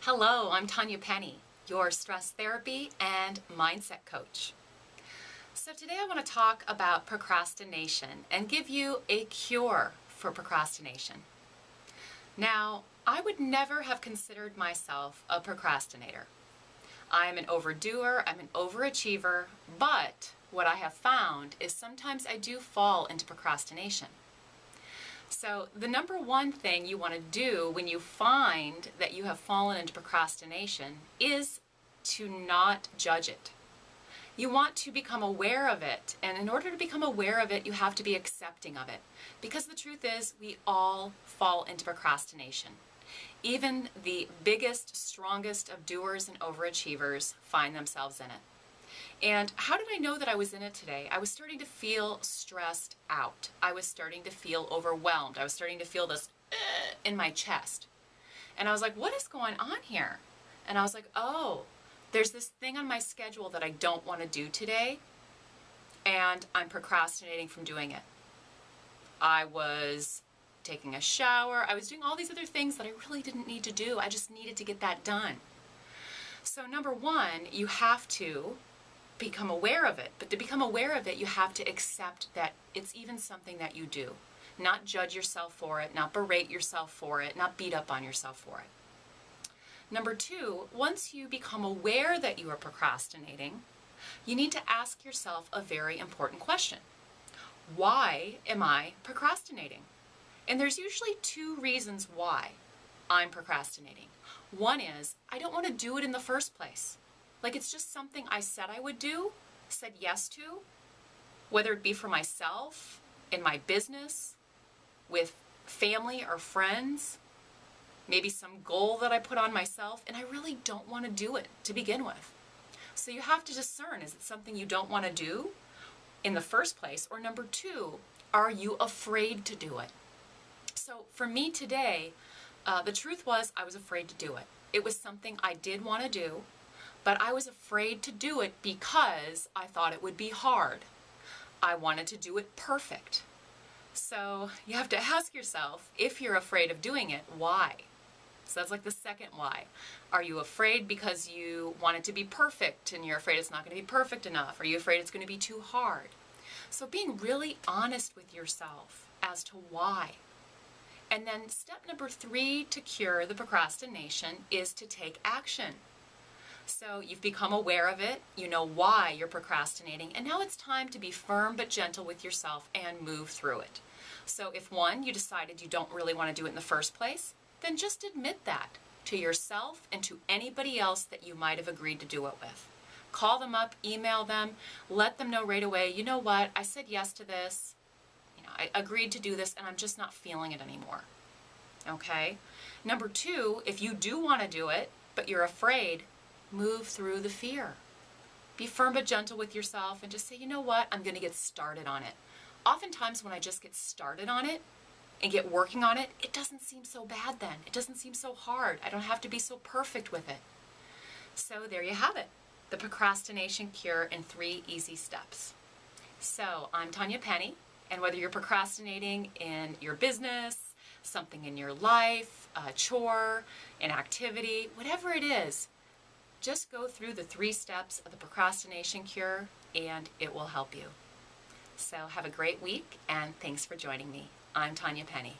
Hello, I'm Tanya Penny, your stress therapy and mindset coach. So today I want to talk about procrastination and give you a cure for procrastination. Now, I would never have considered myself a procrastinator. I am an overdoer, I'm an overachiever, but what I have found is sometimes I do fall into procrastination. So the number one thing you want to do when you find that you have fallen into procrastination is to not judge it. You want to become aware of it, and in order to become aware of it, you have to be accepting of it. Because the truth is, we all fall into procrastination. Even the biggest, strongest of doers and overachievers find themselves in it. And how did I know that I was in it today? I was starting to feel stressed out. I was starting to feel overwhelmed. I was starting to feel this in my chest. And I was like, what is going on here? And I was like, oh, there's this thing on my schedule that I don't want to do today, and I'm procrastinating from doing it. I was taking a shower. I was doing all these other things that I really didn't need to do. I just needed to get that done. So number one, you have to become aware of it. But to become aware of it, you have to accept that it's even something that you do. Not judge yourself for it, not berate yourself for it, not beat up on yourself for it. Number two, once you become aware that you are procrastinating, you need to ask yourself a very important question. Why am I procrastinating? And there's usually two reasons why I'm procrastinating. One is, I don't want to do it in the first place. Like it's just something I said I would do, said yes to, whether it be for myself, in my business, with family or friends, maybe some goal that I put on myself, and I really don't want to do it to begin with. So you have to discern, is it something you don't want to do in the first place? Or number two, are you afraid to do it? So for me today, the truth was I was afraid to do it. It was something I did want to do, but I was afraid to do it because I thought it would be hard. I wanted to do it perfect. So you have to ask yourself, if you're afraid of doing it, why? So that's like the second why. Are you afraid because you want it to be perfect and you're afraid it's not going to be perfect enough? Are you afraid it's going to be too hard? So being really honest with yourself as to why. And then step number three to cure the procrastination is to take action. So you've become aware of it, you know why you're procrastinating, and now it's time to be firm but gentle with yourself and move through it. So if one, you decided you don't really want to do it in the first place, then just admit that to yourself and to anybody else that you might have agreed to do it with. Call them up, email them, let them know right away, you know what, I said yes to this, I agreed to do this and I'm just not feeling it anymore. Okay? Number two, if you do want to do it, but you're afraid, move through the fear. Be firm but gentle with yourself and just say, you know what, I'm going to get started on it. Oftentimes when I just get started on it and get working on it, it doesn't seem so bad then. It doesn't seem so hard. I don't have to be so perfect with it. So there you have it. The procrastination cure in 3 easy steps. So I'm Tanya Penny, and whether you're procrastinating in your business, something in your life, a chore, an activity, whatever it is, just go through the 3 steps of the procrastination cure and it will help you. So have a great week and thanks for joining me. I'm Tanya Penny.